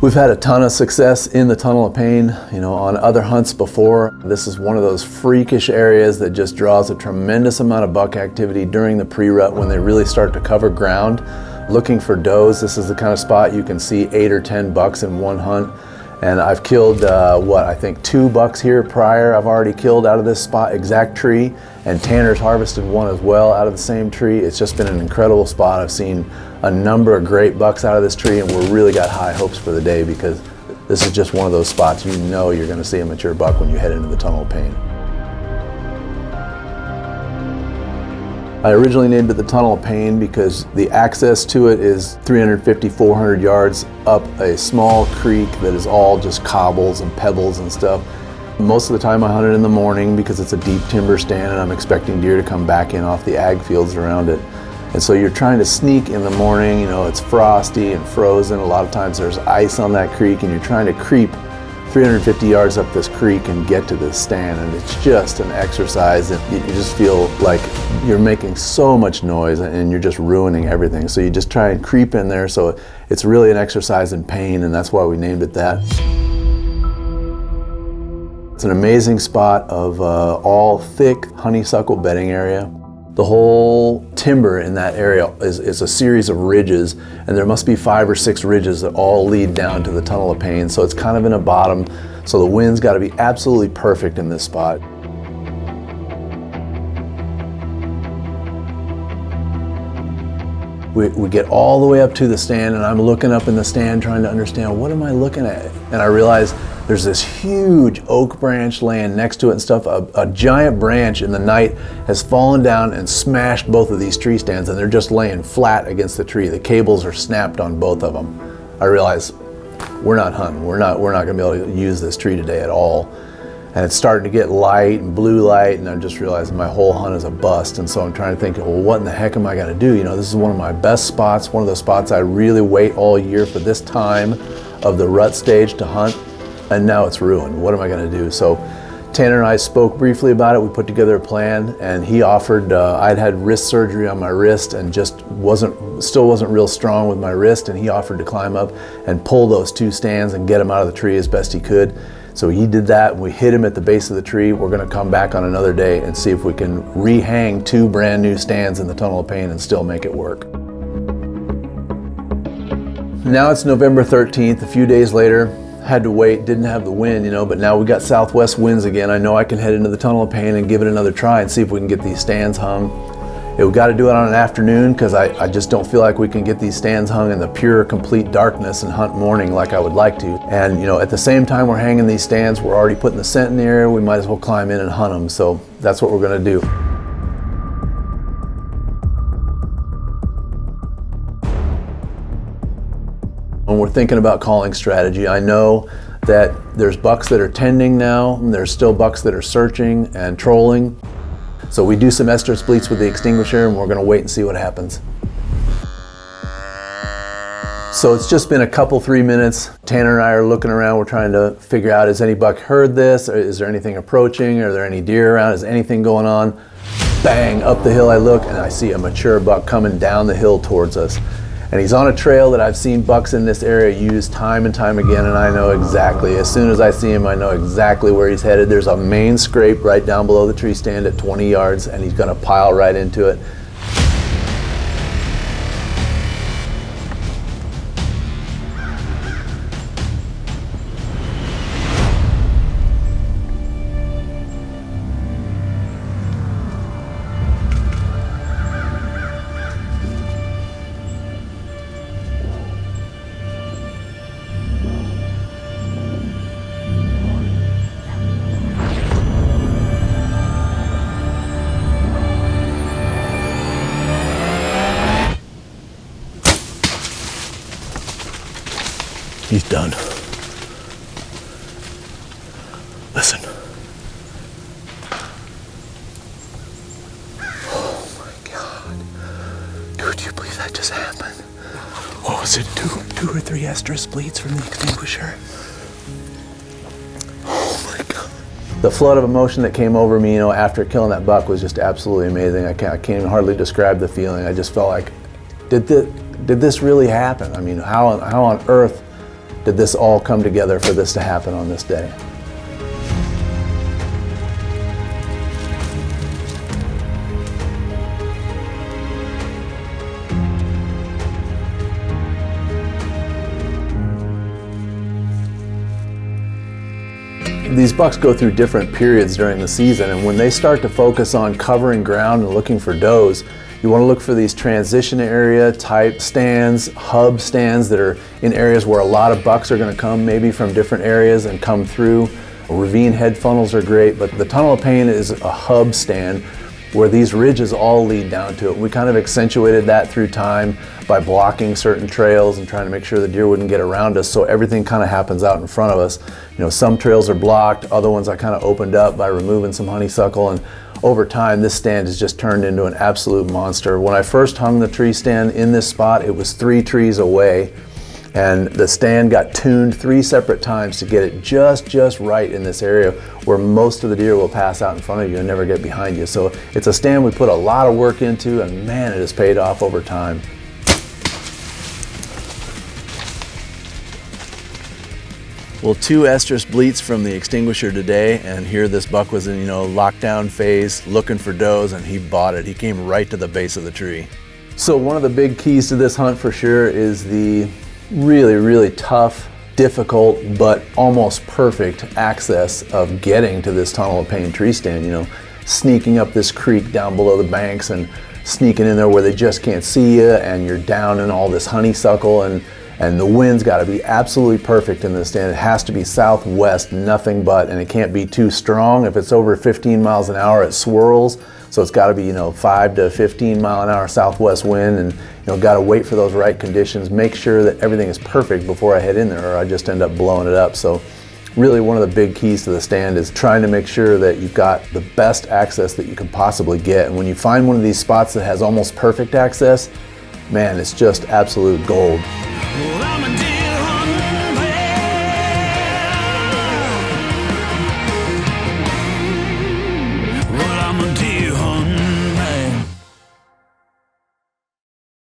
We've had a ton of success in the Tunnel of Pain, you know, on other hunts before. This is one of those freakish areas that just draws a tremendous amount of buck activity during the pre-rut when they really start to cover ground. Looking for does, this is the kind of spot you can see 8 or 10 bucks in one hunt. And I've killed, I think 2 bucks here prior. I've already killed out of this spot, exact tree, and Tanner's harvested one as well out of the same tree. It's just been an incredible spot. I've seen a number of great bucks out of this tree, and we're really got high hopes for the day because this is just one of those spots you know you're gonna see a mature buck when you head into the Tunnel of Pain. I originally named it the Tunnel of Pain because the access to it is 350, 400 yards up a small creek that is all just cobbles and pebbles and stuff. Most of the time I hunt it in the morning because it's a deep timber stand and I'm expecting deer to come back in off the ag fields around it. And so you're trying to sneak in the morning, you know, it's frosty and frozen. A lot of times there's ice on that creek and you're trying to creep 350 yards up this creek and get to this stand, and it's just an exercise and you just feel like you're making so much noise and you're just ruining everything. So you just try and creep in there, so it's really an exercise in pain, and that's why we named it that. It's an amazing spot of all thick honeysuckle bedding area. The whole timber in that area is a series of ridges, and there must be 5 or 6 ridges that all lead down to the Tunnel of Pain. So it's kind of in a bottom, so the wind's got to be absolutely perfect in this spot. We get all the way up to the stand, and I'm looking up in the stand trying to understand what am I looking at, and I realize there's this huge oak branch laying next to it and stuff. A giant branch in the night has fallen down and smashed both of these tree stands, and they're just laying flat against the tree. The cables are snapped on both of them. I realize we're not hunting. We're not gonna be able to use this tree today at all. And it's starting to get light and blue light, and I'm just realizing my whole hunt is a bust. And so I'm trying to think, well, what in the heck am I gonna do? You know, this is one of my best spots, one of the spots I really wait all year for this time of the rut stage to hunt, and now it's ruined. What am I gonna do? So Tanner and I spoke briefly about it. We put together a plan, and he offered, I'd had wrist surgery on my wrist and just still wasn't real strong with my wrist, and he offered to climb up and pull those 2 stands and get them out of the tree as best he could. So he did that, and we hit him at the base of the tree. We're gonna come back on another day and see if we can rehang 2 brand new stands in the Tunnel of Pain and still make it work. Now it's November 13th, a few days later. Had to wait, didn't have the wind, you know, but now we got southwest winds again. I know I can head into the Tunnel of Pain and give it another try and see if we can get these stands hung. We got to do it on an afternoon because I just don't feel like we can get these stands hung in the pure, complete darkness and hunt morning like I would like to. And you know, at the same time we're hanging these stands, we're already putting the scent in the area. We might as well climb in and hunt them. So that's what we're going to do. When we're thinking about calling strategy, I know that there's bucks that are tending now, and there's still bucks that are searching and trolling. So we do some estrus bleats with the extinguisher, and we're gonna wait and see what happens. So it's just been a couple, 3 minutes. Tanner and I are looking around, we're trying to figure out, has any buck heard this? Or is there anything approaching? Are there any deer around? Is anything going on? Bang, up the hill I look, and I see a mature buck coming down the hill towards us. And he's on a trail that I've seen bucks in this area use time and time again, and I know exactly, as soon as I see him, I know exactly where he's headed. There's a main scrape right down below the tree stand at 20 yards, and he's gonna pile right into it. He's done. Listen. Oh my God. Dude, do you believe that just happened? What was it, two or three estrus bleeds from the extinguisher? Oh my God. The flood of emotion that came over me, you know, after killing that buck was just absolutely amazing. I can't even hardly describe the feeling. I just felt like, did this really happen? I mean, how on earth did this all come together for this to happen on this day. These bucks go through different periods during the season, and when they start to focus on covering ground and looking for does, you want to look for these transition area type stands, hub stands that are in areas where a lot of bucks are going to come, maybe from different areas and come through. Ravine head funnels are great, but the Tunnel of Pain is a hub stand where these ridges all lead down to it. We kind of accentuated that through time by blocking certain trails and trying to make sure the deer wouldn't get around us, so everything kind of happens out in front of us. You know, some trails are blocked, other ones I kind of opened up by removing some honeysuckle, and over time this stand has just turned into an absolute monster. When I first hung the tree stand in this spot, it was 3 trees away, and the stand got tuned 3 separate times to get it just right in this area where most of the deer will pass out in front of you and never get behind you. So it's a stand we put a lot of work into, and man, it has paid off over time. Well, 2 estrus bleats from the extinguisher today, and here this buck was in, lockdown phase, looking for does, and he bought it. He came right to the base of the tree. So one of the big keys to this hunt for sure is the really tough, difficult, but almost perfect access of getting to this Tunnel of Pain tree stand. Sneaking up this creek down below the banks and sneaking in there where they just can't see you, and you're down in all this honeysuckle, and the wind's got to be absolutely perfect in this stand. It has to be southwest, nothing but, and it can't be too strong. If it's over 15 miles an hour, it swirls. So it's got to be, 5 to 15 mile an hour southwest wind, and got to wait for those right conditions. Make sure that everything is perfect before I head in there, or I just end up blowing it up. So really one of the big keys to the stand is trying to make sure that you've got the best access that you can possibly get. And when you find one of these spots that has almost perfect access, man, it's just absolute gold. Well,